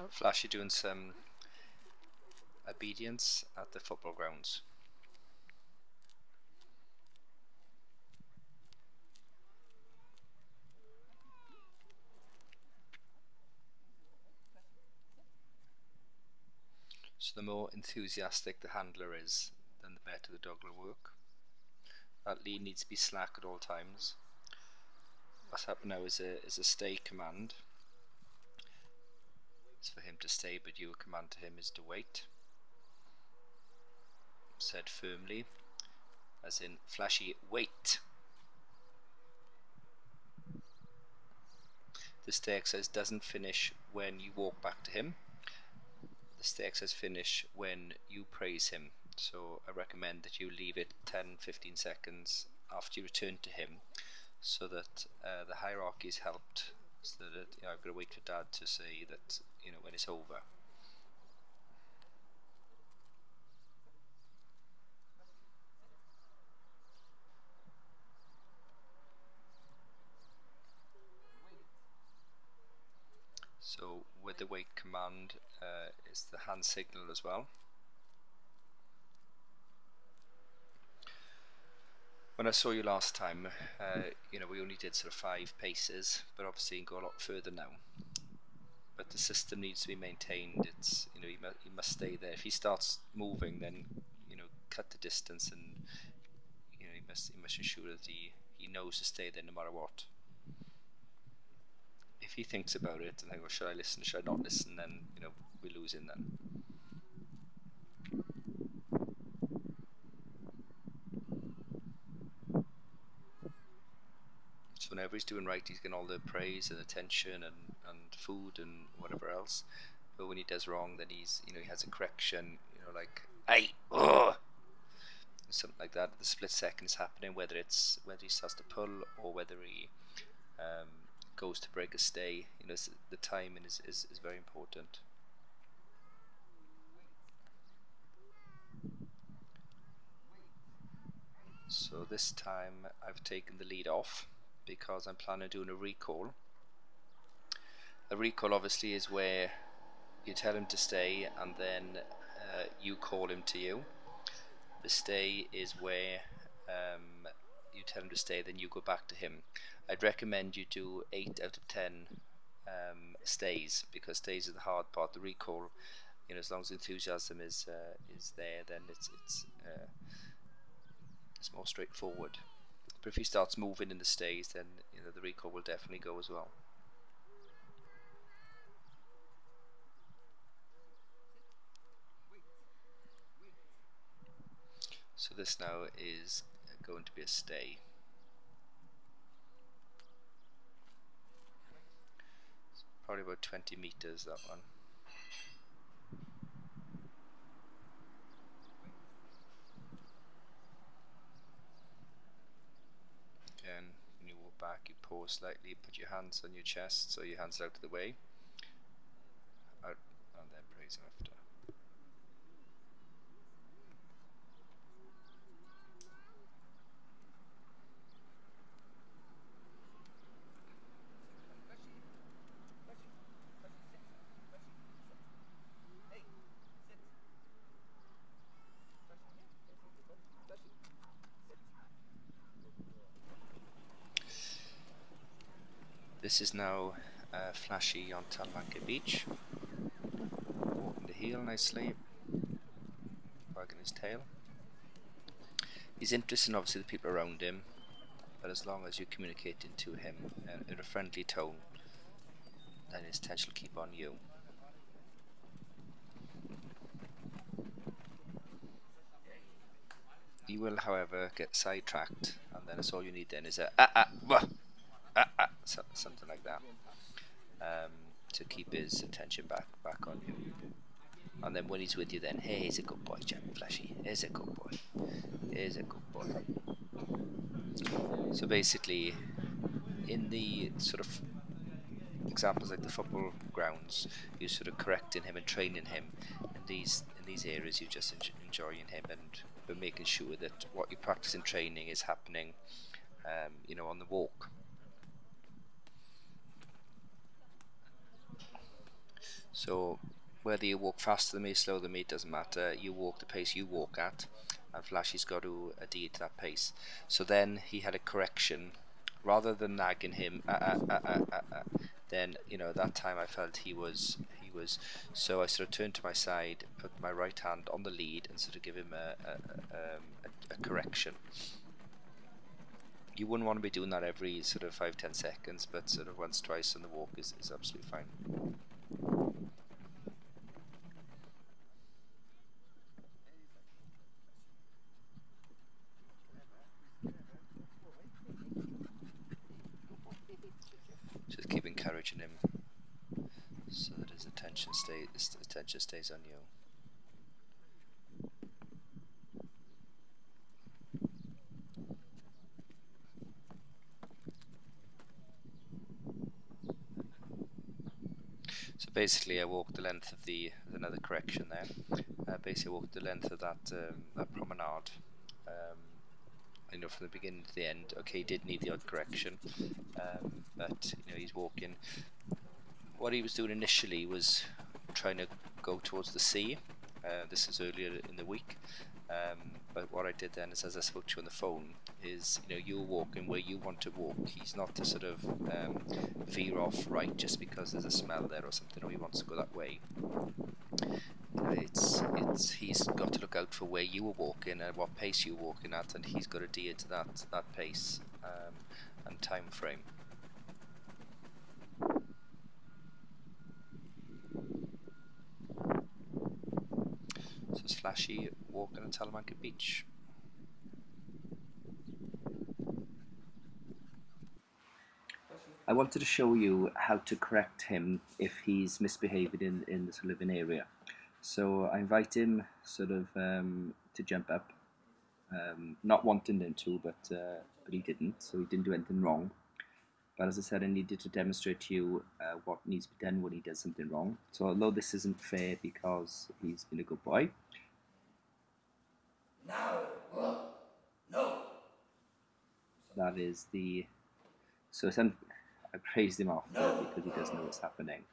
Flashy doing some obedience at the football grounds. So the more enthusiastic the handler is, then the better the dog will work. That lead needs to be slack at all times. What's happened now is a stay command. It's for him to stay, but your command to him is to wait. Said firmly, as in Flashy, wait. The stay exercise doesn't finish when you walk back to him. The stay exercise finish when you praise him. So I recommend that you leave it 10-15 seconds after you return to him, so that the hierarchy is helped, so that I've got to wait for Dad to say that when it's over. So with the wait command is the hand signal as well. When I saw you last time, we only did sort of 5 paces, but obviously you can go a lot further now. But the system needs to be maintained. It's he must stay there. If he starts moving, then cut the distance, and he must ensure that he knows to stay there no matter what. If he thinks about it and think, well, should I listen, should I not listen, then we lose him then. So whenever he's doing right, he's getting all the praise and attention and food and whatever else. But when he does wrong, then he has a correction, like hey, ugh! Something like that. The split second is happening, whether he starts to pull or whether he goes to break a stay. The timing is very important. So this time I've taken the lead off because I'm planning on doing a recall. A recall obviously is where you tell him to stay and then you call him to you. The stay is where you tell him to stay, then you go back to him. I'd recommend you do 8 out of 10 stays, because stays are the hard part. The recall, as long as enthusiasm is there, then it's more straightforward. But if he starts moving in the stays, then the recall will definitely go as well. So this now is going to be a stay. It's probably about 20 meters, that one. Again, when you walk back, you pause slightly, put your hands on your chest, so your hands are out of the way, out, and then praise him after. This is now Flashy on Talamanca Beach, walking the heel nicely, wagging his tail. He's interested in obviously the people around him, but as long as you're communicating to him in a friendly tone, then his attention will keep on you. You will, however, get sidetracked, and then that's all you need then is a something like that, to keep his attention back on you. And then when he's with you, then hey, he's a good boy, Jack Flashy. He's a good boy. He's a good boy. So basically, in the sort of examples like the football grounds, you're sort of correcting him and training him. In these areas, you're just enjoying him and making sure that what you practice in training is happening, on the walk. So whether you walk faster than me, slower than me, it doesn't matter. You walk the pace you walk at, and Flashy's got to adhere to that pace. So then he had a correction, rather than nagging him, then that time I felt he was. So I sort of turned to my side, put my right hand on the lead, and sort of give him a correction. You wouldn't want to be doing that every sort of 5-10 seconds, but sort of once, twice on the walk is absolutely fine. Just keep encouraging him so that his attention stays on you. So basically, I walked the length of another correction there. Basically, I walked the length of that promenade. From the beginning to the end. Okay, he did need the odd correction, but he's walking. What he was doing initially was trying to go towards the sea. This is earlier in the week. But what I did then is, as I spoke to you on the phone, is you're walking where you want to walk. He's not to sort of veer off right just because there's a smell there or something, or he wants to go that way. He's got to look out for where you were walking and what pace you were walking at, and he's got to adhere to that pace and time frame. So it's Flashy walking at Talamanca Beach. I wanted to show you how to correct him if he's misbehaving in this living area. So I invite him sort of to jump up, not wanting him to, but he didn't, so he didn't do anything wrong. But as I said, I needed to demonstrate to you what needs to be done when he does something wrong. So although this isn't fair because he's been a good boy. No. That is the... So I praised him off because he doesn't know what's happening.